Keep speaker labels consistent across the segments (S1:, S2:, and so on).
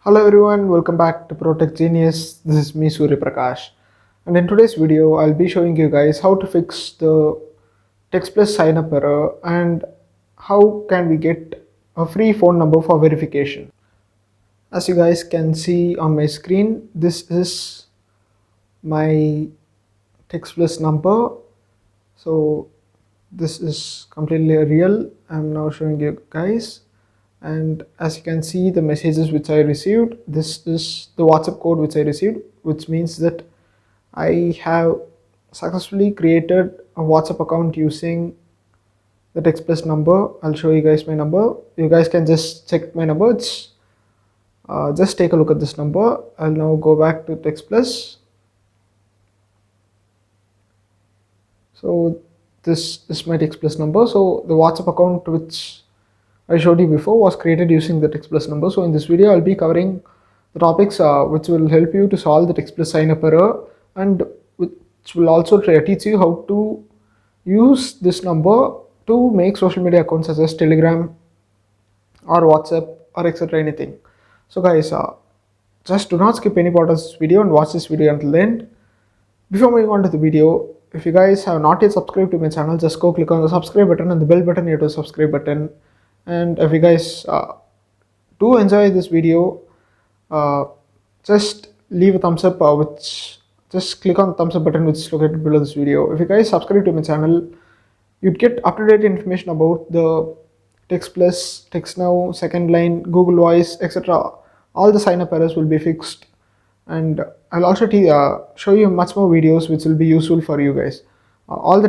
S1: Hello everyone, welcome back to Protech Genius. This is me Surya Prakash, and in today's video I'll be showing you guys how to fix the Textplus sign up error and how can we get a free phone number for verification. As you guys can see on my screen, this is my Textplus number. So this is completely real. I'm now showing you guys, and as you can see the messages which I received, this is the WhatsApp code which I received, which means that I have successfully created a WhatsApp account using the Textplus number. I'll show you guys my number. You guys can just check my number. Just take a look at this number. I'll now go back to Textplus. So this is my Textplus number. So the WhatsApp account which I showed you before was created using the Textplus number. So in this video, I'll be covering the topics which will help you to solve the Textplus sign up error, and which will also teach you how to use this number to make social media accounts such as Telegram or WhatsApp or etc. anything. So guys, just do not skip any part of this video and watch this video until the end. Before moving on to the video, if you guys have not yet subscribed to my channel, just go click on the subscribe button and the bell button near to the subscribe button. And if you guys do enjoy this video, just leave a thumbs up, just click on the thumbs up button which is located below this video. If you guys subscribe to my channel, you'd get up-to-date information about the Textplus, TextNow, Second Line, Google Voice, etc. All the sign up errors will be fixed, and I'll also show you much more videos which will be useful for you guys. All the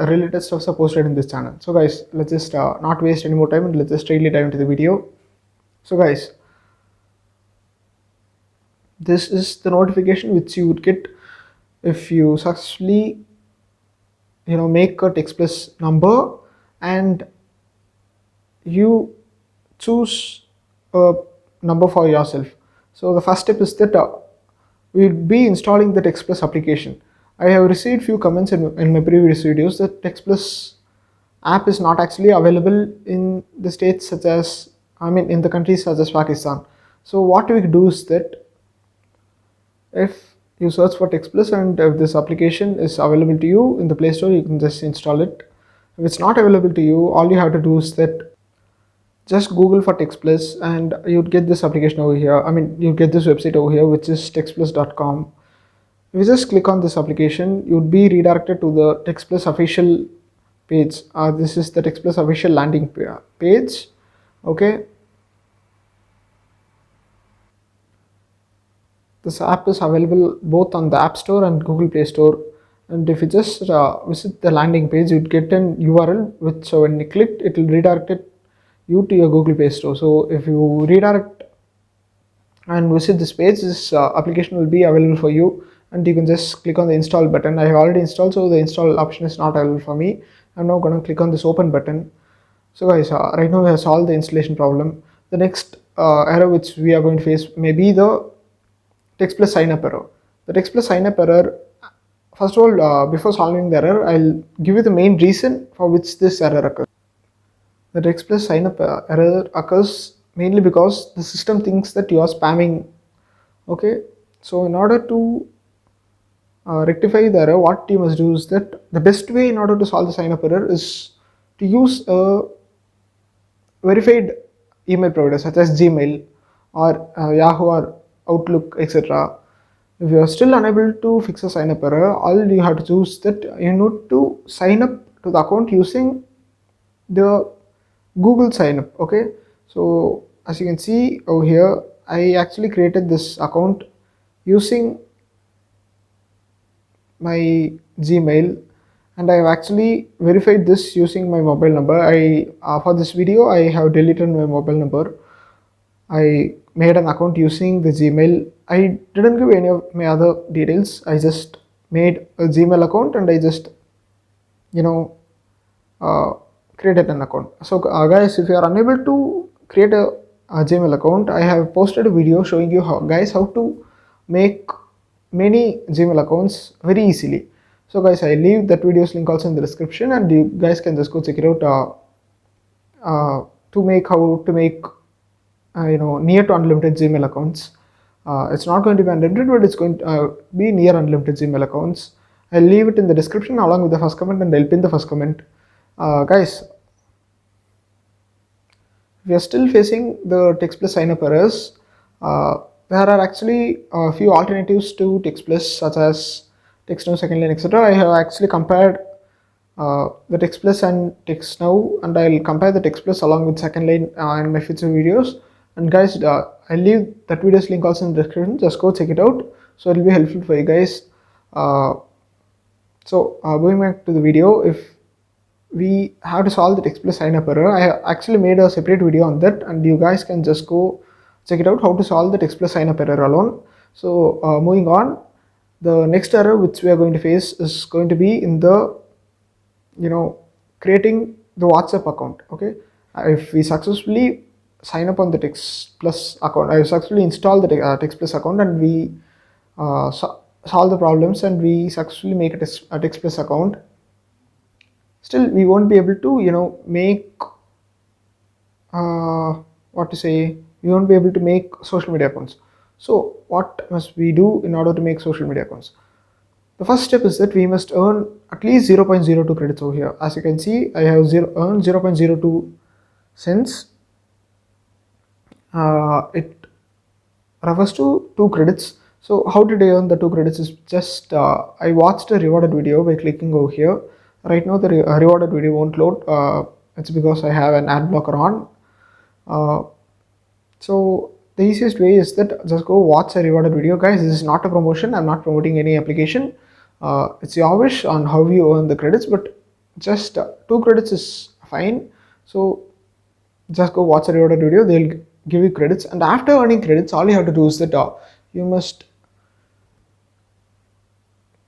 S1: related stuffs are posted in this channel. So guys, let's just not waste any more time and let's just straightly dive into the video. So guys, this is the notification which you would get if you successfully make a Textplus number and you choose a number for yourself. So the first step is that we'll be installing the Textplus application. I have received few comments in my previous videos that Textplus app is not actually available in the states such as, in the countries such as Pakistan. So what we do is that if you search for Textplus and if this application is available to you in the Play Store, you can just install it. If it's not available to you, all you have to do is that just Google for Textplus and you'd get this application over here. You get this website over here, which is textplus.com. If you just click on this application, you'd be redirected to the Textplus official page. This is the Textplus official landing page. Okay. This app is available both on the App Store and Google Play Store. And if you just visit the landing page, you'd get an URL, which when you click, it will redirect you to your Google Play Store. So if you redirect and visit this page, this application will be available for you, and you can just click on the install button. I have already installed, so the install option is not available for me. I'm now going to click on this open button. So guys, right now we have solved the installation problem. The next error which we are going to face may be the Textplus sign up error. The Textplus sign up error, first of all, before solving the error, I'll give you the main reason for which this error occurs. The Textplus sign up error occurs mainly because the system thinks that you are spamming. Okay, so in order to rectify the error, what you must do is that the best way in order to solve the sign up error is to use a verified email provider such as Gmail or Yahoo or Outlook, etc. If you are still unable to fix a sign up error, all you have to do is that you need to sign up to the account using the Google sign up. Okay, so as you can see over here, I actually created this account using my Gmail, and I have actually verified this using my mobile number. For this video I have deleted my mobile number. I made an account using the Gmail. I didn't give any of my other details. I just made a Gmail account and I just created an account. So guys, if you are unable to create a Gmail account, I have posted a video showing you how to make many Gmail accounts very easily. So guys, I leave that video's link also in the description, and you guys can just go check it out to make near to unlimited Gmail accounts. It's not going to be unlimited, but it's going to be near unlimited Gmail accounts. I'll leave it in the description along with the first comment, and I'll pin the first comment. Guys, we are still facing the Textplus sign-up errors. There are actually a few alternatives to Textplus, such as TextNow, second line, etc. I have actually compared the Textplus and TextNow, and I'll compare the Textplus along with second line in my future videos. And guys, I'll leave that video's link also in the description. Just go check it out. So it'll be helpful for you guys. Going back to the video, if we have to solve the Textplus sign-up error, I actually made a separate video on that, and you guys can just go check it out, how to solve the Textplus sign-up error alone. So moving on, the next error which we are going to face is going to be in the creating the WhatsApp account. Okay, if we successfully sign up on the Textplus account, I successfully install the Textplus account, and we solve the problems, and we successfully make a Textplus account. Still, we won't be able to make we won't be able to make social media accounts. So what must we do in order to make social media accounts? The first step is that we must earn at least 0.02 credits over here. As you can see, I have earned 0.02 cents. It refers to 2 credits. So how did I earn the 2 credits? Is just I watched a rewarded video by clicking over here. Right now the rewarded video won't load. It's because I have an ad blocker on. So the easiest way is that just go watch a rewarded video. Guys, this is not a promotion. I'm not promoting any application. It's your wish on how you earn the credits, but just 2 credits is fine. So just go watch a rewarded video. They'll give you credits, and after earning credits, all you have to do is that you must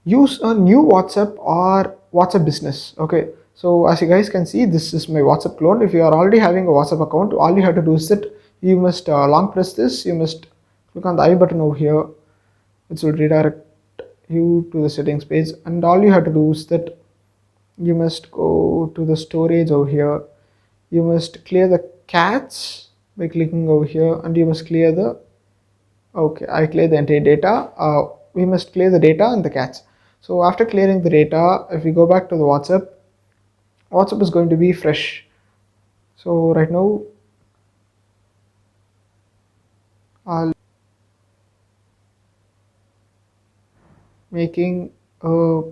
S1: use a new WhatsApp or WhatsApp business. Okay, so as you guys can see, this is my WhatsApp clone. If you are already having a WhatsApp account, all you have to do is that you must long press this. You must click on the I button over here, which will redirect you to the settings page, and all you have to do is that you must go to the storage over here. You must clear the cache by clicking over here, and you must clear the I clear the entire data. We must clear the data and the cache. So after clearing the data, if we go back to the WhatsApp is going to be fresh. So right now I'll making a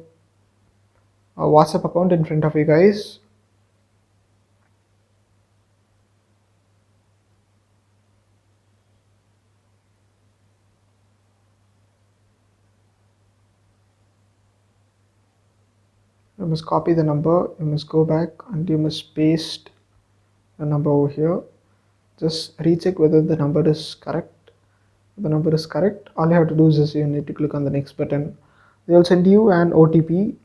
S1: WhatsApp account in front of you guys. You must copy the number, you must go back, and you must paste the number over here. Just recheck whether the number is correct. If the number is correct, all you have to do is you need to click on the next button. They will send you an OTP.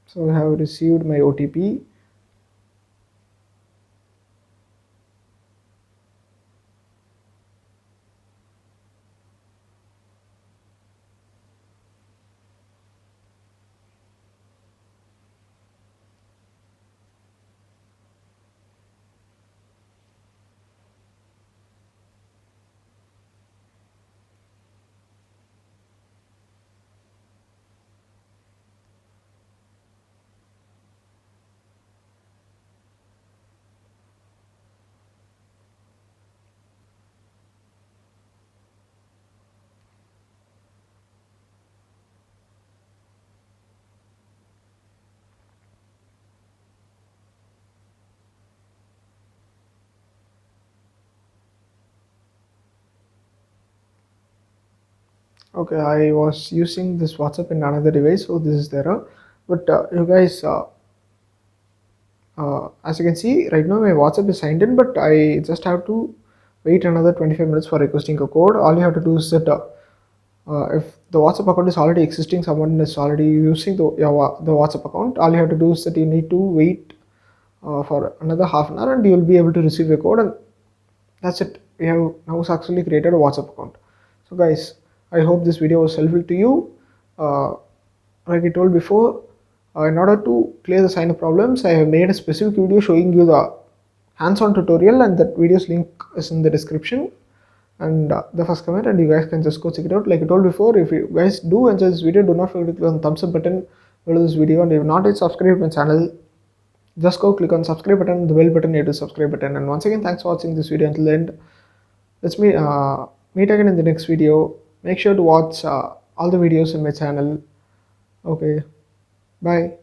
S1: So I have received my OTP. Okay, I was using this WhatsApp in another device, so this is the error. But you guys, as you can see, right now my WhatsApp is signed in, but I just have to wait another 25 minutes for requesting a code. All you have to do is that if the WhatsApp account is already existing, someone is already using the WhatsApp account, all you have to do is that you need to wait for another half an hour, and you will be able to receive a code, and that's it. We have now successfully created a WhatsApp account. So guys, I hope this video was helpful to you. Like I told before, In order to clear the sign up problems, I have made a specific video showing you the hands-on tutorial, and that video's link is in the description and the first comment, and you guys can just go check it out. Like I told before, if you guys do enjoy this video, do not forget to click on the thumbs up button below this video, and if not yet subscribed to my channel, just go click on subscribe button, the bell button near the subscribe button. And once again, thanks for watching this video until the end. Let's meet again in the next video. Make sure to watch all the videos in my channel. Okay, bye.